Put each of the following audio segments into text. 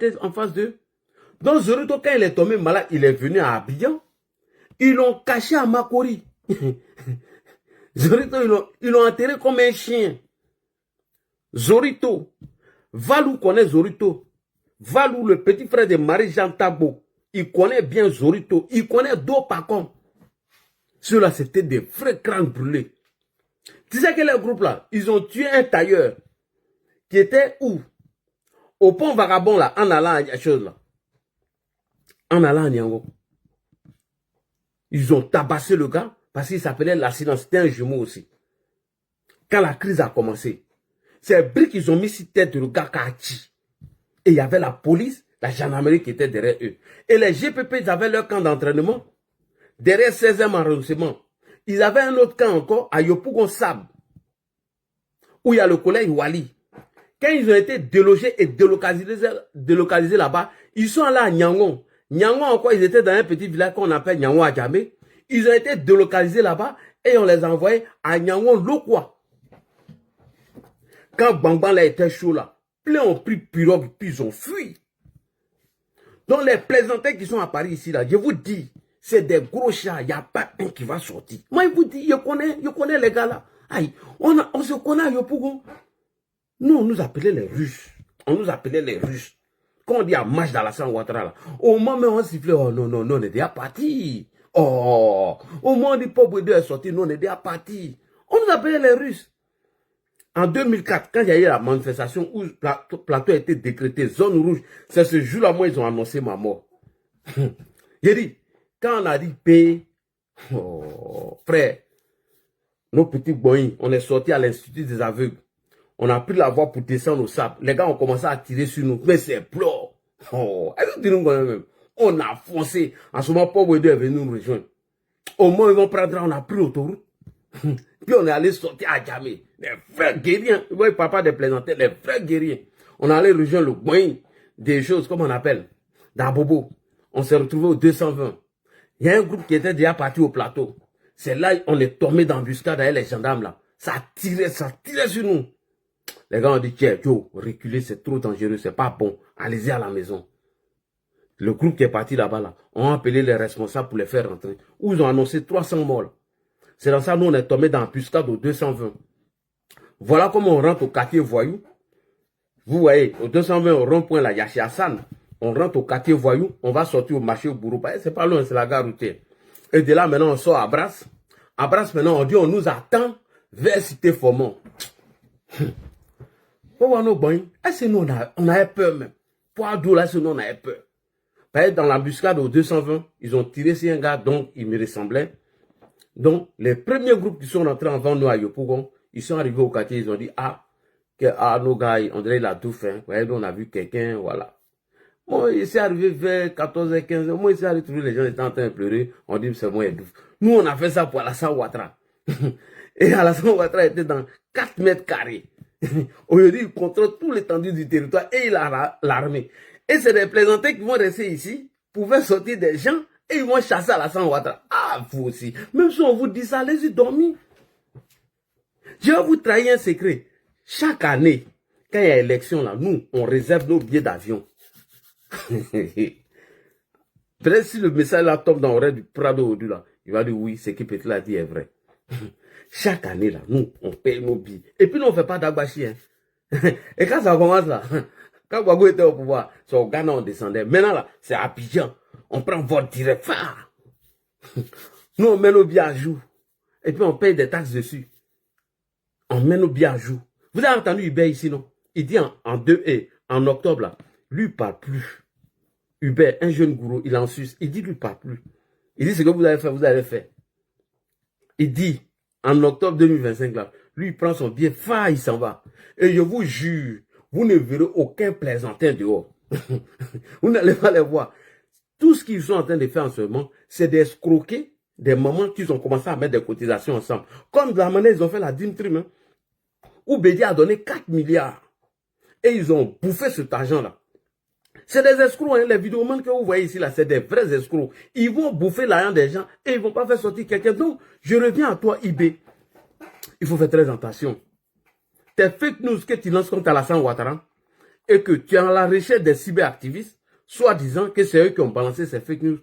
était en face d'eux. Donc Zorito, quand il est tombé malade, il est venu à Abidjan. Ils l'ont caché à Makori. Zorito, ils l'ont enterré comme un chien. Zorito. Valou connaît Zorito. Valou, le petit frère de Marie-Jean Tabo. Il connaît bien Zorito. Il connaît Dopacom. Ceux-là, c'était des vrais crânes brûlés. Tu sais que les groupes là, ils ont tué un tailleur qui était où? Au pont Vagabond là, en allant à chose là. En allant à Niango. Ils ont tabassé le gars parce qu'il s'appelait l'accident. C'était un jumeau aussi. Quand la crise a commencé, c'est briques qu'ils ont mis sur tête le gars Kachi. Et il y avait la police, la gendarmerie qui était derrière eux. Et les GPP, ils avaient leur camp d'entraînement derrière 16e arrondissement. Ils avaient un autre camp encore à Yopougon Sab, où il y a le collège Wali. Quand ils ont été délogés et délocalisés là-bas, ils sont allés à Nyangon. Nyangon encore, ils étaient dans un petit village qu'on appelle Nyangon Adjamé. Ils ont été délocalisés là-bas et on les a envoyés à Nyangon Lokwa. Quand Bangban là était chaud là, plein ont pris pirogue puis ils ont fui. Donc les plaisantins qui sont à Paris ici là, je vous dis, c'est des gros chats, il n'y a pas un qui va sortir. Moi je vous dis, je connais les gars là. Aïe, on se connaît à Yopougon. Nous, on nous appelait les Russes. On nous appelait les Russes. Quand on dit à marche dans la San Ouattara, là, au moment où on sifflait, oh non, non, non, on est déjà parti. Oh, au moment où on dit pauvre Dieu est sorti, nous, on est déjà parti. On nous appelait les Russes. En 2004, quand il y a eu la manifestation où le plateau a été décrété zone rouge, c'est ce jour-là, moi, ils ont annoncé ma mort. J'ai dit, quand on a dit paix, oh, frère, nos petits boys, on est sortis à l'Institut des aveugles. On a pris la voie pour descendre au sable. Les gars ont commencé à tirer sur nous. Mais c'est plort. Oh, on a foncé. En ce moment, pauvre Dieu est venu nous rejoindre. Au moins, ils vont prendre, on a pris l'autoroute. Puis on est allé sortir à Djamé. Les frères guerriers. Vous voyez, papa des plaisantins, les frères guerriers. On est allé rejoindre le moyen des choses, comme on appelle, d'Abobo. On s'est retrouvé au 220. Il y a un groupe qui était déjà parti au plateau. C'est là on est tombé dans l'embuscade avec les gendarmes là. Ça tirait sur nous. Les gars ont dit, tiens, Joe, reculer, c'est trop dangereux, c'est pas bon. Allez-y à la maison. Le groupe qui est parti là-bas, là, ont appelé les responsables pour les faire rentrer. Où ils ont annoncé 300 morts. C'est dans ça, nous, on est tombé dans l'embuscade au 220. Voilà comment on rentre au quartier Voyou. Vous voyez, au 220, au rond-point, là, Yachi Hassan. On rentre au quartier Voyou, on va sortir au marché au Bourou. C'est pas loin, c'est la gare routière. Et de là, maintenant, on sort à Brasse. À Brasse, maintenant, on dit, on nous attend vers Cité Formont. Est-ce que nous, on avait peur même? Poids là, nous, on avait peur. Dans l'embuscade au 220, ils ont tiré sur un gars, donc il me ressemblait. Donc, les premiers groupes qui sont rentrés avant nous à Yopougon, ils sont arrivés au quartier, ils ont dit, nos gars, on dirait la touffe, hein. Voyez, nous, on a vu quelqu'un, voilà. Moi, il s'est arrivé vers 14h15, moi, il s'est arrivé, les gens étaient en train de pleurer, on dit, c'est moi, Edouf. Nous, on a fait ça pour Alassane Ouattara. Et Alassane Ouattara était dans 4 mètres carrés. Aujourd'hui, il contrôle tout l'étendue du territoire et il a l'armée. Et c'est des plaisantins qui vont rester ici, pouvaient sortir des gens et ils vont chasser Alassane Ouattara. Ah, vous aussi. Même si on vous dit ça, allez-y dormir. Je vais vous trahir un secret. Chaque année, quand il y a élection, là, nous, on réserve nos billets d'avion. Peut-être si le message là tombe dans l'oreille du Prado aujourd'hui, là, il va dire oui, ce que Petit a dit est vrai. Chaque année, là, nous, on paye nos billets. Et puis, nous, on ne fait pas d'agbachi. Hein. Et quand ça commence, là, quand Ouago était au pouvoir, c'est au Ghana, on descendait. Maintenant, là, c'est à Abidjan. On prend votre direct. Nous, on met nos billets à jour. Et puis, on paye des taxes dessus. On met nos billets à jour. Vous avez entendu Hubert ici, non? Il dit en octobre, là, lui, il ne parle plus. Hubert, un jeune gourou, il est en Suisse. Il dit, lui, il ne parle plus. Il dit, ce que vous avez fait, vous avez fait. Il dit, en octobre 2025, là, lui, il prend son billet, il s'en va. Et je vous jure, vous ne verrez aucun plaisantin dehors. Vous n'allez pas les voir. Tout ce qu'ils sont en train de faire en ce moment, c'est d'escroquer des mamans qui ont commencé à mettre des cotisations ensemble. Comme de la manière ils ont fait la Dream Team, hein, où Bédi a donné 4 milliards. Et ils ont bouffé cet argent-là. C'est des escrocs, hein, les vidéomans que vous voyez ici, là, c'est des vrais escrocs. Ils vont bouffer l'argent des gens et ils ne vont pas faire sortir quelqu'un. Donc, je reviens à toi, IB. Il faut faire très attention. Tes fake news que tu lances contre Alassane Ouattara, et que tu es à la recherche des cyberactivistes, soit disant que c'est eux qui ont balancé ces fake news,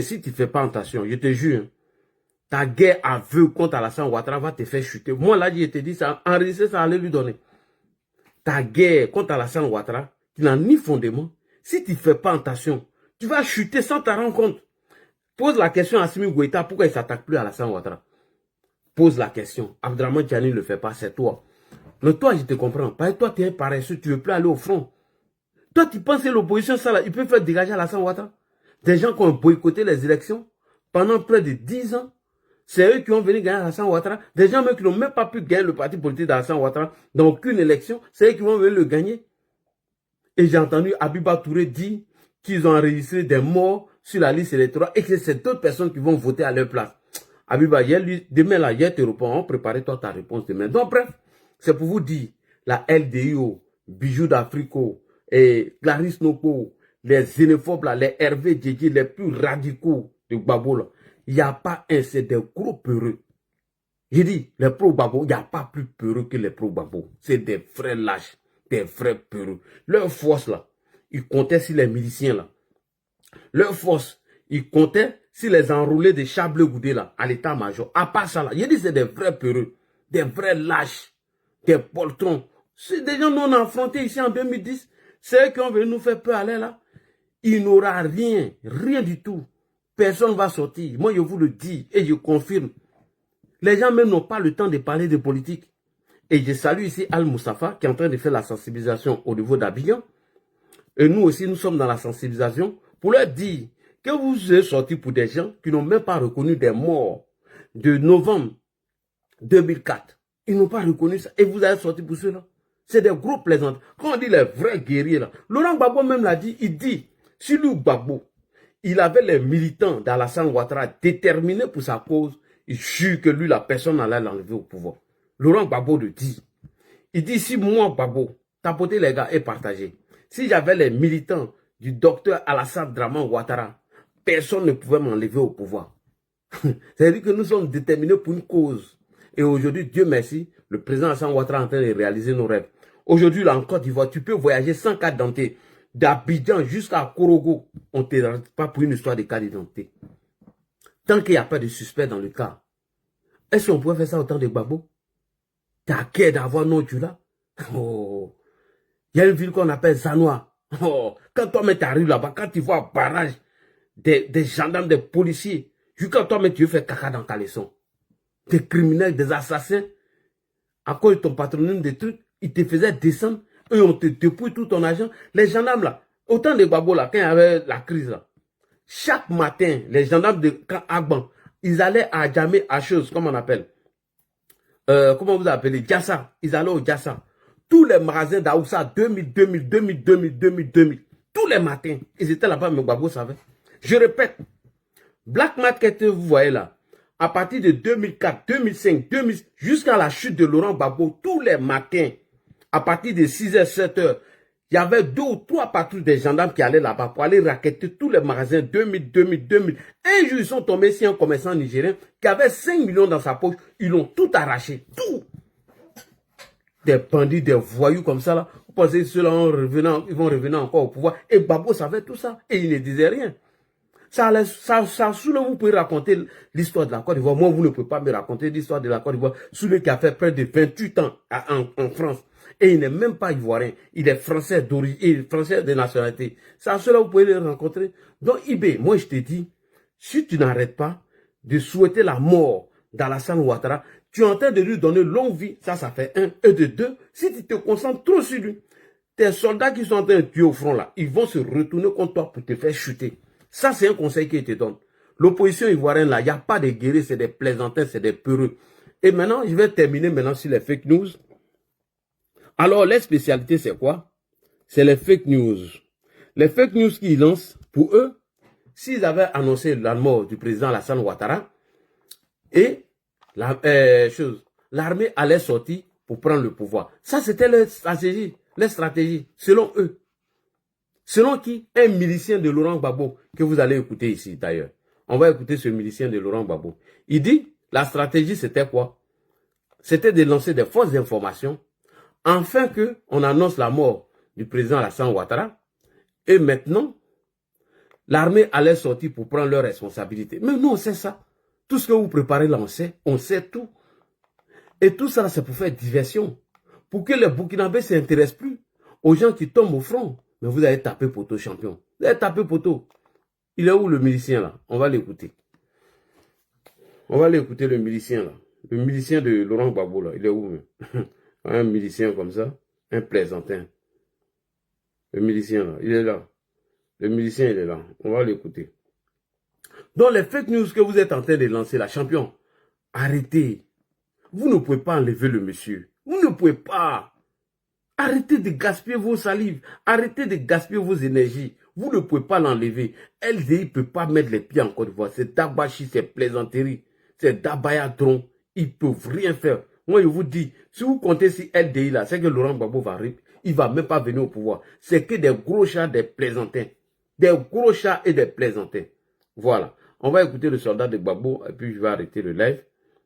si tu ne fais pas attention, je te jure, ta guerre aveugle contre Alassane Ouattara va te faire chuter. Moi, là, je te dis ça, enregistrer ça, allez lui donner. Ta guerre contre Alassane Ouattara, qui n'a ni fondement, si tu ne fais pas attention, tu vas chuter sans t'en rendre compte. Pose la question à Assimi Goïta, pourquoi il ne s'attaque plus à Alassane Ouattara? Pose la question. Abdraman Tiani ne le fait pas, c'est toi. Mais toi, je te comprends. Parce que toi, tu es paresseux, tu ne veux plus aller au front. Toi, tu penses que l'opposition, ça, là, il peut faire dégager Alassane Ouattara? Des gens qui ont boycotté les élections pendant près de 10 ans. C'est eux qui ont venu gagner Alassane Ouattara. Des gens même qui n'ont même pas pu gagner le parti politique d'Alassane Ouattara dans aucune élection. C'est eux qui vont venir le gagner. Et j'ai entendu Abiba Touré dire qu'ils ont enregistré des morts sur la liste électorale et que c'est d'autres personnes qui vont voter à leur place. Abiba, demain là, hier te répond, préparez-toi ta réponse demain. Donc bref, c'est pour vous dire, la LDIO, Bijoux d'Africo, et Clarisse Noko, les xénophobes là, les Hervé Djedji, les plus radicaux de Gbagbo là, il n'y a pas un, c'est des gros peureux. J'ai dit, les pro-Gbagbo, il n'y a pas plus peureux que les pro-Gbagbo. C'est des vrais lâches, des vrais peureux. Leur force là, ils comptaient sur les miliciens là. Leur force, ils comptaient sur les enroulés de Chablé Goudé là, à l'état-major. À part ça là, j'ai dit, c'est des vrais peureux, des vrais lâches, des poltrons. C'est des gens non affrontés ici en 2010. C'est eux qui ont venu nous faire peur aller là. Il n'aura rien, rien du tout. Personne ne va sortir. Moi, je vous le dis et je confirme. Les gens même n'ont pas le temps de parler de politique. Et je salue ici Al Moussafa qui est en train de faire la sensibilisation au niveau d'Abidjan. Et nous aussi, nous sommes dans la sensibilisation pour leur dire que vous êtes sortis pour des gens qui n'ont même pas reconnu des morts de novembre 2004. Ils n'ont pas reconnu ça. Et vous avez sorti pour cela. C'est des gros plaisants. Quand on dit les vrais guerriers là, Laurent Gbagbo même l'a dit, il dit, si lui Gbagbo, il avait les militants d'Alassane Ouattara déterminés pour sa cause, il jure que lui, la personne allait l'enlever au pouvoir. Laurent Gbagbo le dit. Il dit, si moi, Gbagbo, tapotez les gars et partagez. Si j'avais les militants du docteur Alassane Draman Ouattara, personne ne pouvait m'enlever au pouvoir. C'est-à-dire que nous sommes déterminés pour une cause. Et aujourd'hui, Dieu merci, le président Alassane Ouattara est en train de réaliser nos rêves. Aujourd'hui, là, en Côte d'Ivoire, tu peux voyager sans carte d'identité. D'Abidjan jusqu'à Korogo, on ne te rend pas pour une histoire de carte d'identité. Tant qu'il n'y a pas de suspect dans le cas, est-ce qu'on pourrait faire ça au temps de Gbagbo? T'as qu'à d'avoir non tu là. Oh. Il y a une ville qu'on appelle Zanoa. Oh. Quand toi-même t'arrives là-bas, quand tu vois un barrage des gendarmes, des policiers, jusqu'à toi-même tu veux faire caca dans caleçon. Des criminels, des assassins, à cause de ton patronyme, des trucs, ils te faisaient descendre. Eux, on te dépouille tout ton argent. Les gendarmes là, autant de Gbagbo là, quand il y avait la crise là, chaque matin, les gendarmes de Agban, ils allaient à Djamé, à chose, comment on appelle, comment vous appelez, Djassa. Ils allaient au Djassa. Tous les magasins d'Aoussa, 2000, tous les matins, ils étaient là-bas, mais Gbagbo savait. Je répète, Black Market que vous voyez là, à partir de 2004, 2005, 2006, jusqu'à la chute de Laurent Gbagbo, tous les matins, à partir de 6h, 7h, il y avait 2 ou 3 patrouilles des gendarmes qui allaient là-bas pour aller raqueter tous les magasins 2000. Un jour, ils sont tombés sur un commerçant nigérien qui avait 5 millions dans sa poche. Ils l'ont tout arraché. Tout. Des bandits, des voyous comme ça, là. Vous pensez que ceux-là, ils vont revenir encore au pouvoir. Et Gbagbo savait tout ça. Et il ne disait rien. Ça, vous pouvez raconter l'histoire de la Côte d'Ivoire. Moi, vous ne pouvez pas me raconter l'histoire de la Côte d'Ivoire. Celui qui a fait près de 28 ans en France. Et il n'est même pas ivoirien. Il est français d'origine, français de nationalité. Ça, cela, vous pouvez le rencontrer. Donc, Ibé, moi, je te dis, si tu n'arrêtes pas de souhaiter la mort d'Alassane Ouattara, tu es en train de lui donner longue vie. Ça fait 1. Et de 2, si tu te concentres trop sur lui, tes soldats qui sont en train de tuer au front là, ils vont se retourner contre toi pour te faire chuter. Ça, c'est un conseil qu'il te donne. L'opposition ivoirienne là, il n'y a pas de guerriers, c'est des plaisantins, c'est des peureux. Et maintenant, je vais terminer maintenant sur les fake news. Alors, les spécialités, c'est quoi? C'est les fake news. Les fake news qu'ils lancent, pour eux, s'ils avaient annoncé la mort du président Alassane Ouattara, et l'armée allait sortir pour prendre le pouvoir. Ça, c'était leur stratégie, selon eux. Selon qui? Un milicien de Laurent Gbagbo, que vous allez écouter ici d'ailleurs. On va écouter ce milicien de Laurent Gbagbo. Il dit, la stratégie, c'était quoi? C'était de lancer des fausses informations, afin qu'on annonce la mort du président Alassane Ouattara. Et maintenant, l'armée allait sortir pour prendre leurs responsabilités. Mais nous, on sait ça. Tout ce que vous préparez là, on sait tout. Et tout ça, c'est pour faire diversion. Pour que les Burkinabés ne s'intéressent plus aux gens qui tombent au front. Mais vous allez taper poteau, champion. Vous allez taper poteau. Il est où le milicien là? On va l'écouter. On va l'écouter le milicien là. Le milicien de Laurent Gbagbo là. Il est où? Un milicien comme ça. Un plaisantin. Le milicien là. Il est là. Le milicien il est là. On va l'écouter. Donc les fake news que vous êtes en train de lancer là, champion. Arrêtez. Vous ne pouvez pas enlever le monsieur. Vous ne pouvez pas. Arrêtez de gaspiller vos salives. Arrêtez de gaspiller vos énergies. Vous ne pouvez pas l'enlever. LDI ne peut pas mettre les pieds en Côte d'Ivoire. C'est Dabachi, c'est plaisanterie. C'est Dabayadron. Ils ne peuvent rien faire. Moi, je vous dis, si vous comptez sur LDI là, c'est que Laurent Gbagbo va rire. Il ne va même pas venir au pouvoir. C'est que des gros chats, des plaisantins. Des gros chats et des plaisantins. Voilà. On va écouter le soldat de Gbagbo et puis je vais arrêter le live.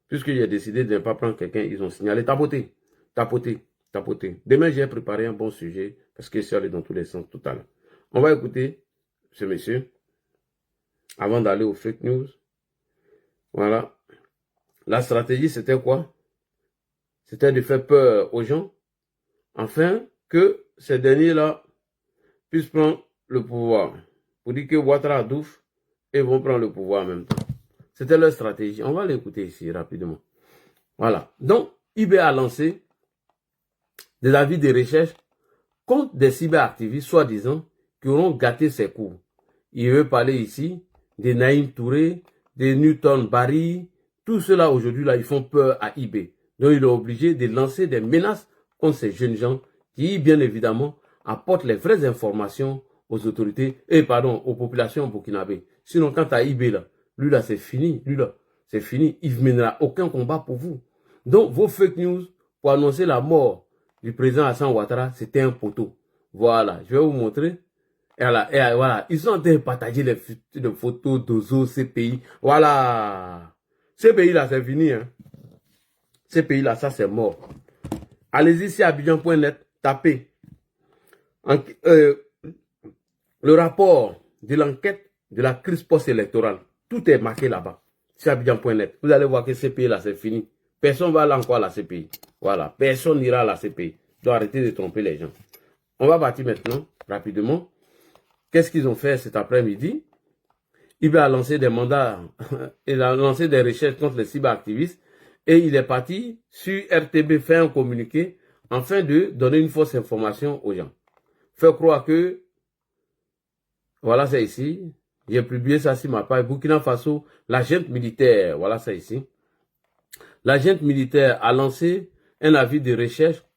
Puisque j'ai décidé de ne pas prendre quelqu'un, ils ont signalé tapoter, tapoter, tapoter. Demain, j'ai préparé un bon sujet parce que je suis allé dans tous les sens tout à l'heure. On va écouter ce monsieur avant d'aller aux fake news. Voilà. La stratégie, c'était quoi? C'était de faire peur aux gens afin que ces derniers-là puissent prendre le pouvoir. Pour dire que Ouattara Douf et vont prendre le pouvoir en même temps. C'était leur stratégie. On va l'écouter ici rapidement. Voilà. Donc, IB a lancé des avis de recherche contre des cyberactivistes, soi-disant, qui auront gâté ses cours. Il veut parler ici de Naïm Touré, de Newton Barry. Tout cela aujourd'hui, là, ils font peur à IB. Donc, il est obligé de lancer des menaces contre ces jeunes gens qui, bien évidemment, apportent les vraies informations aux autorités, aux populations burkinabées. Sinon, quant à IB, là, lui là, c'est fini. Lui là, c'est fini. Il ne mènera aucun combat pour vous. Donc, vos fake news pour annoncer la mort du président Alassane Ouattara, c'était un poteau. Voilà, je vais vous montrer. Et voilà, ils sont en train de partager les photos d'Ozo, ces pays. Voilà. Ces pays-là, c'est fini. Hein. Ces pays-là, ça, c'est mort. Allez-y sur Abidjan.net, tapez. Le rapport de l'enquête de la crise post-électorale. Tout est marqué là-bas. Sur Abidjan.net. Vous allez voir que ces pays-là, c'est fini. Personne ne va aller encore à la CPI. Voilà. Personne n'ira à la CPI. Donc arrêtez de tromper les gens. On va partir maintenant, rapidement. Qu'est-ce qu'ils ont fait cet après-midi? Il a lancé des mandats, il a lancé des recherches contre les cyberactivistes et il est parti sur RTB faire un communiqué afin de donner une fausse information aux gens. Faire croire que, voilà c'est ici, j'ai publié ça sur ma page, Burkina Faso, l'agent militaire, voilà ça ici. L'agent militaire a lancé un avis de recherche